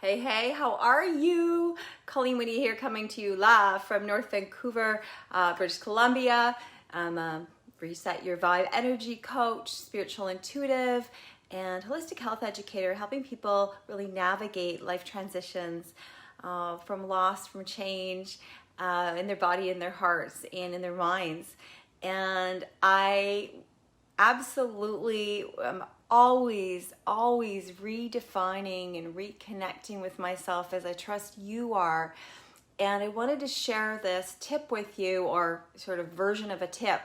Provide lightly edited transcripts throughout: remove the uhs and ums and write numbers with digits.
Hey, how are you? Colleen, Wynia here, coming to you live from North Vancouver, British Columbia. I'm a Reset Your Vibe energy coach, spiritual intuitive, and holistic health educator, helping people really navigate life transitions from loss, from change in their body, in their hearts, and in their minds. And I absolutely always redefining and reconnecting with myself, as I trust you are. And I wanted to share this tip with you, or sort of version of a tip.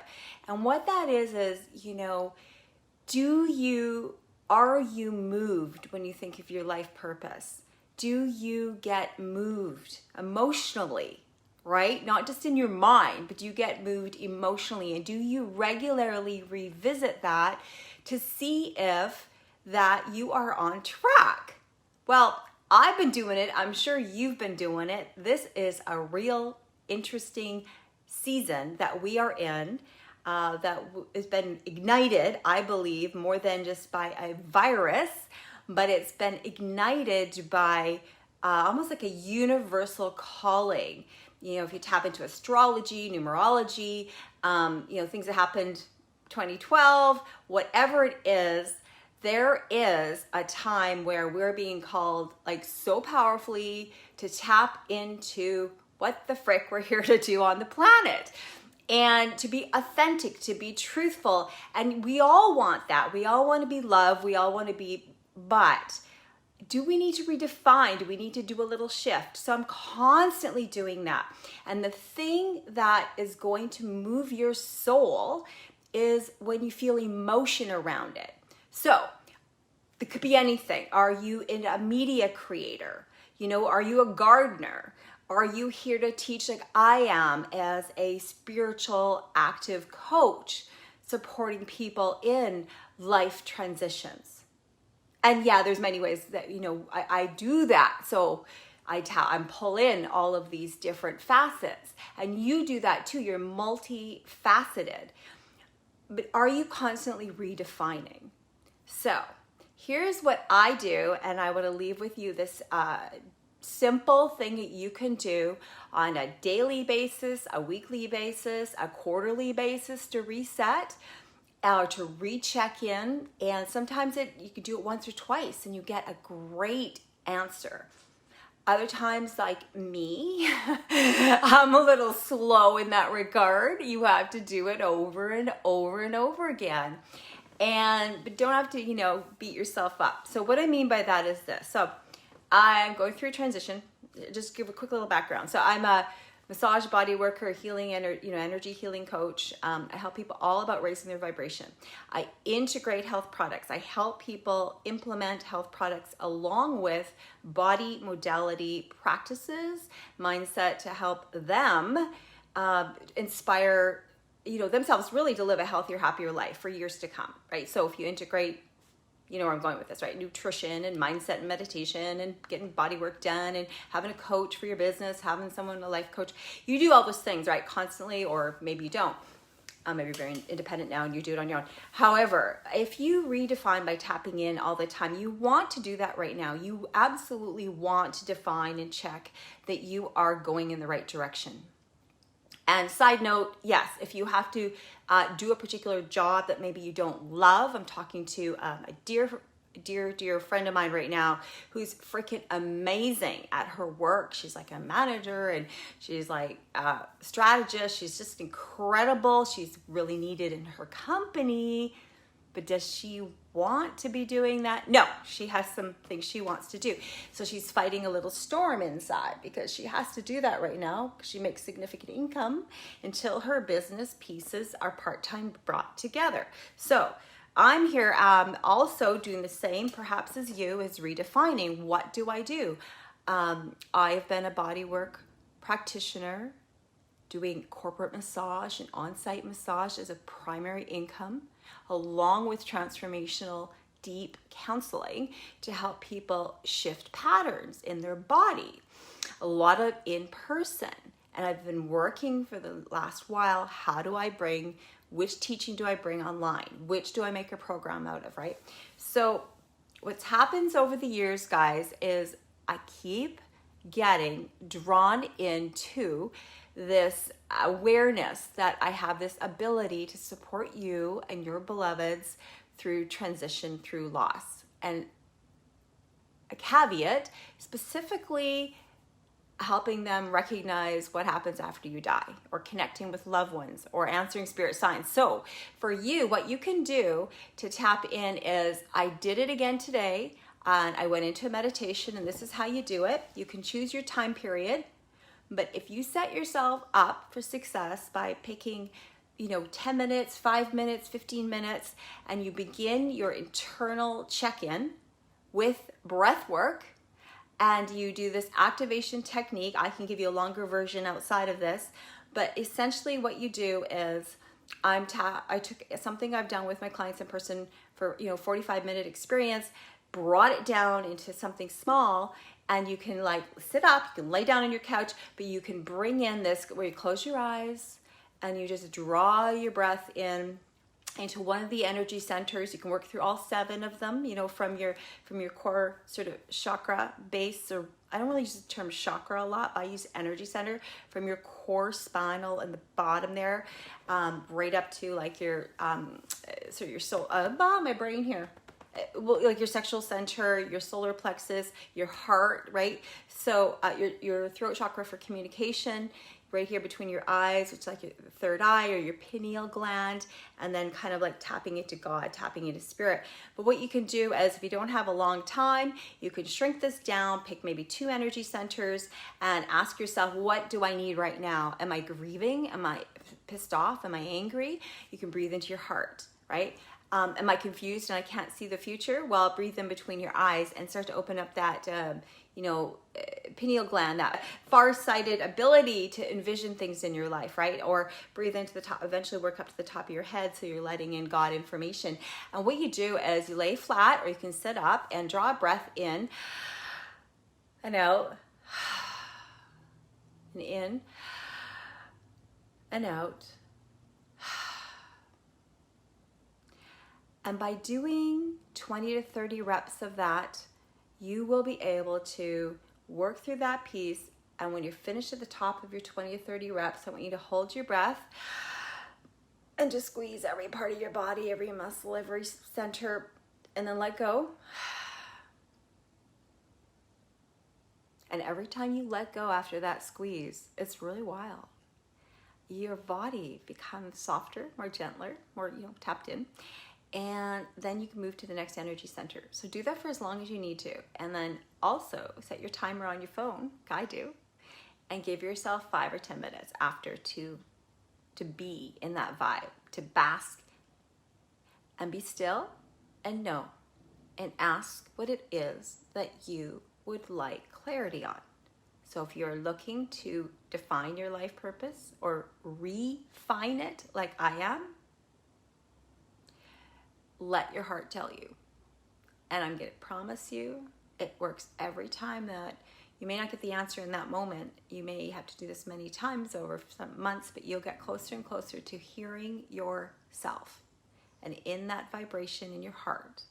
And what that is, are you moved when you think of your life purpose? Do you get moved emotionally? Right? Not just in your mind, but do you get moved emotionally? And do you regularly revisit that to see if that you are on track? Well, I've been doing it. I'm sure you've been doing it. This is a real interesting season that we are in, that has been ignited, I believe, more than just by a virus, but it's been ignited by almost like a universal calling. If you tap into astrology, numerology, things that happened 2012, whatever it is, there is a time where we're being called so powerfully to tap into what the frick we're here to do on the planet. And to be authentic, to be truthful. And we all want that. We all want to be loved. We all want to be, but do we need to redefine? Do we need to do a little shift? So I'm constantly doing that. And the thing that is going to move your soul is when you feel emotion around it. So it could be anything. Are you a media creator? Are you a gardener? Are you here to teach like I am as a spiritual active coach, supporting people in life transitions? And yeah, there's many ways that, I do that. So I'm pull in all of these different facets, and you do that too. You're multifaceted, but are you constantly redefining? So here's what I do. And I want to leave with you this simple thing that you can do on a daily basis, a weekly basis, a quarterly basis to reset, or to recheck in. And sometimes you could do it once or twice and you get a great answer. Other times, like me, I'm a little slow in that regard. You have to do it over and over and over again. But don't have to, beat yourself up. So what I mean by that is this. So I'm going through a transition. Just give a quick little background. So I'm a massage body worker, healing, energy healing coach. I help people all about raising their vibration. I integrate health products. I help people implement health products along with body modality practices, mindset, to help them inspire themselves really to live a healthier, happier life for years to come, right? So if you integrate, where I'm going with this, right? Nutrition and mindset and meditation and getting body work done and having a coach for your business, having someone, a life coach. You do all those things, right? Constantly, or maybe you don't. Maybe you're very independent now and you do it on your own. However, if you redefine by tapping in all the time, you want to do that right now. You absolutely want to define and check that you are going in the right direction. And side note, yes, if you have to do a particular job that maybe you don't love, I'm talking to a dear friend of mine right now who's freaking amazing at her work. She's like a manager and she's like a strategist. She's just incredible. She's really needed in her company. But does she want to be doing that? No, she has some things she wants to do. So she's fighting a little storm inside because she has to do that right now because she makes significant income until her business pieces are part-time brought together. So I'm here also doing the same, perhaps as you, is redefining. What do I do? I've been a bodywork practitioner, doing corporate massage and on-site massage as a primary income, along with transformational deep counseling to help people shift patterns in their body. A lot of in-person. And I've been working for the last while. Which teaching do I bring online? Which do I make a program out of, right? So what's happens over the years, guys, is I keep getting drawn into this awareness that I have this ability to support you and your beloveds through transition, through loss. And a caveat, specifically helping them recognize what happens after you die, or connecting with loved ones, or answering spirit signs. So for you, what you can do to tap in is, I did it again today, and I went into a meditation, and this is how you do it. You can choose your time period, but if you set yourself up for success by picking 10 minutes, 5 minutes, 15 minutes, and you begin your internal check-in with breath work, and you do this activation technique. I can give you a longer version outside of this, but essentially what you do is, I took something I've done with my clients in person for 45-minute experience, brought it down into something small, and you can like sit up, you can lay down on your couch, but you can bring in this where you close your eyes and you just draw your breath in into one of the energy centers. You can work through all 7 of them, from your core sort of chakra base, or I don't really use the term chakra a lot, but I use energy center, from your core spinal and the bottom there, right up to like your your soul, my brain here. Like your sexual center, your solar plexus, your heart, right? So your throat chakra for communication, right here between your eyes, which is like your third eye, or your pineal gland, and then kind of like tapping into God, tapping into spirit. But what you can do is, if you don't have a long time, you can shrink this down, pick maybe 2 energy centers, and ask yourself, what do I need right now? Am I grieving? Am I pissed off? Am I angry? You can breathe into your heart, right? Am I confused and I can't see the future? Well, breathe in between your eyes and start to open up that, pineal gland, that far-sighted ability to envision things in your life, right? Or breathe into the top, eventually work up to the top of your head, so you're letting in God information. And what you do is you lay flat, or you can sit up and draw a breath in and out, and in and out. And by doing 20 to 30 reps of that, you will be able to work through that piece. And when you're finished at the top of your 20 to 30 reps, I want you to hold your breath and just squeeze every part of your body, every muscle, every center, and then let go. And every time you let go after that squeeze, it's really wild. Your body becomes softer, more gentler, more tapped in. And then you can move to the next energy center. So do that for as long as you need to. And then also set your timer on your phone, like I do, and give yourself 5 or 10 minutes after to be in that vibe, to bask and be still and know and ask what it is that you would like clarity on. So if you're looking to define your life purpose or refine it like I am, let your heart tell you. And I'm going to promise you, it works every time. That you may not get the answer in that moment. You may have to do this many times over some months, but you'll get closer and closer to hearing yourself. And in that vibration in your heart,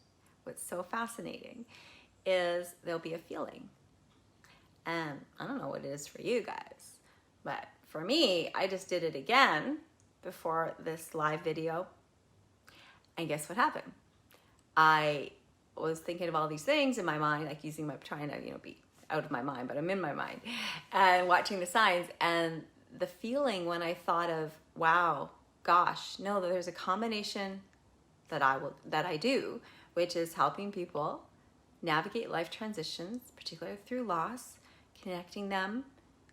what's so fascinating is there'll be a feeling. And I don't know what it is for you guys, but for me, I just did it again before this live video. And guess what happened? I was thinking of all these things in my mind, like trying to, be out of my mind, but I'm in my mind, and watching the signs. And the feeling when I thought of, wow, gosh, no, there's a combination that I do, which is helping people navigate life transitions, particularly through loss, connecting them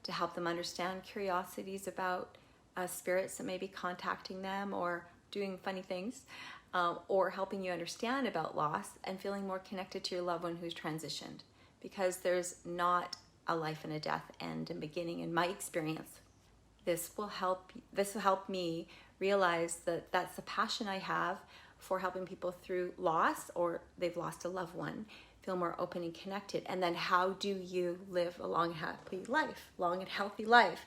to help them understand curiosities about spirits that may be contacting them or doing funny things, or helping you understand about loss and feeling more connected to your loved one who's transitioned. Because there's not a life and a death, end and beginning in my experience. This will help me realize that that's the passion I have for helping people through loss, or they've lost a loved one, feel more open and connected. And then how do you live a long and healthy life?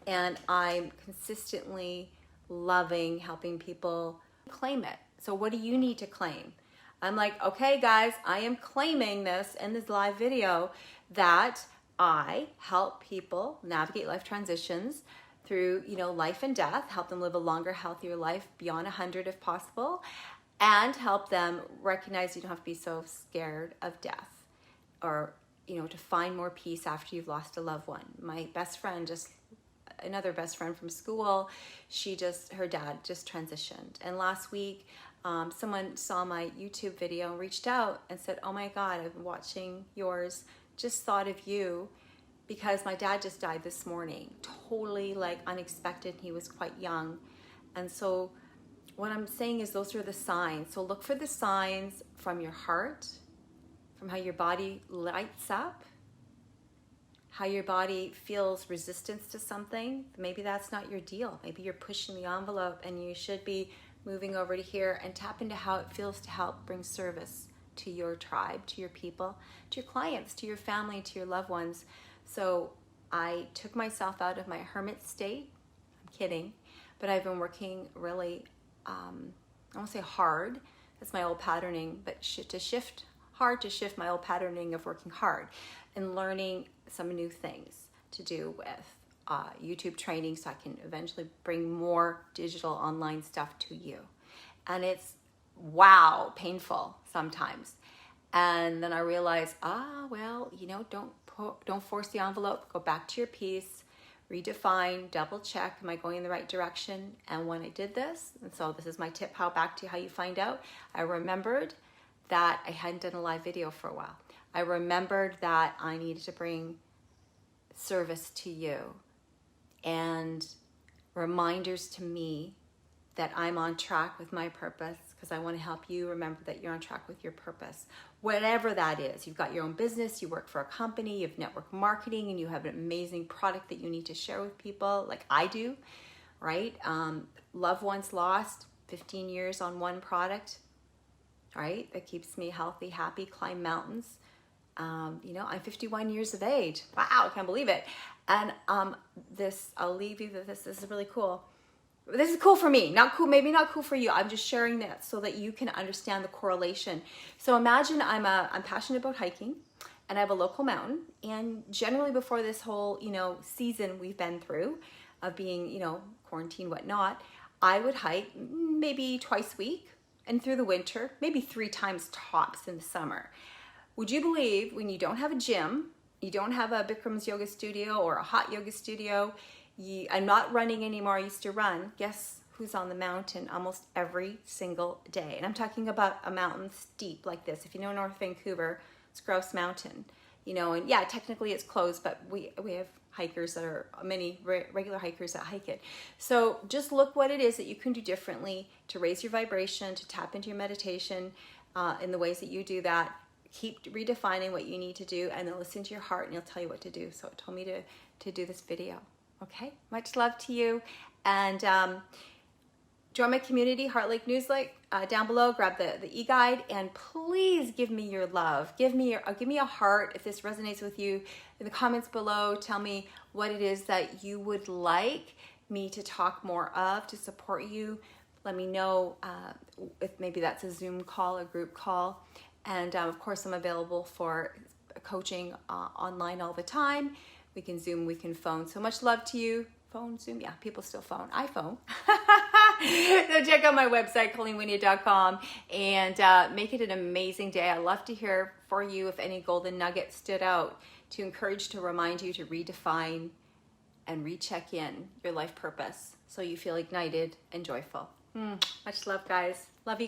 And I'm consistently loving helping people claim it. So what do you need to claim? I'm like, okay guys, I am claiming this in this live video that I help people navigate life transitions through, life and death, help them live a longer, healthier life beyond 100 if possible, and help them recognize you don't have to be so scared of death, or, to find more peace after you've lost a loved one. My best friend, another best friend from school, her dad just transitioned. And last week, someone saw my YouTube video and reached out and said, oh my God, I've been watching yours, just thought of you, because my dad just died this morning, totally unexpected. He was quite young. And so what I'm saying is those are the signs. So look for the signs from your heart, from how your body lights up, how your body feels resistance to something. Maybe that's not your deal. Maybe you're pushing the envelope and you should be moving over to here, and tap into how it feels to help bring service to your tribe, to your people, to your clients, to your family, to your loved ones. So I took myself out of my hermit state. I'm kidding, but I've been working really, I won't say hard, that's my old patterning, but to shift my old patterning of working hard and learning some new things to do with YouTube training, so I can eventually bring more digital online stuff to you. And it's, wow, painful sometimes. And then I realized, don't force the envelope, go back to your piece, redefine, double check, am I going in the right direction? And when I did this, and so this is my tip, back to how you find out, I remembered that I hadn't done a live video for a while. I remembered that I needed to bring service to you and reminders to me that I'm on track with my purpose, because I want to help you remember that you're on track with your purpose. Whatever that is, you've got your own business, you work for a company, you have network marketing, and you have an amazing product that you need to share with people, like I do, right? Loved ones lost, 15 years on one product, right? That keeps me healthy, happy, climb mountains. I'm 51 years of age. Wow, I can't believe it. And I'll leave you with this. This is really cool. This is cool for me, not cool, maybe not cool for you. I'm just sharing that so that you can understand the correlation. So imagine I'm passionate about hiking, and I have a local mountain. And generally before this whole, season we've been through of being, quarantine, whatnot, I would hike maybe twice a week, and through the winter, maybe 3 times tops in the summer. Would you believe, when you don't have a gym, you don't have a Bikram's yoga studio or a hot yoga studio, I'm not running anymore, I used to run. Guess who's on the mountain almost every single day? And I'm talking about a mountain steep like this. If you know North Vancouver, it's Grouse Mountain. And yeah, technically it's closed, but we have hikers that are, many regular hikers that hike it. So just look what it is that you can do differently to raise your vibration, to tap into your meditation in the ways that you do that. Keep redefining what you need to do, and then listen to your heart, and he'll tell you what to do. So it told me to do this video. Okay, much love to you, and join my community, Heart Lake Newsletter, down below. Grab the eGuide, and please give me your love. Give me a heart if this resonates with you. In the comments below, tell me what it is that you would like me to talk more of to support you. Let me know if maybe that's a Zoom call, a group call. And of course, I'm available for coaching online all the time. We can Zoom, we can phone. So much love to you. Phone, Zoom, yeah, people still phone. I phone. So check out my website, ColleenWynia.com, and make it an amazing day. I'd love to hear for you if any golden nuggets stood out to encourage, to remind you to redefine and recheck in your life purpose so you feel ignited and joyful. Much love, guys. Love you guys.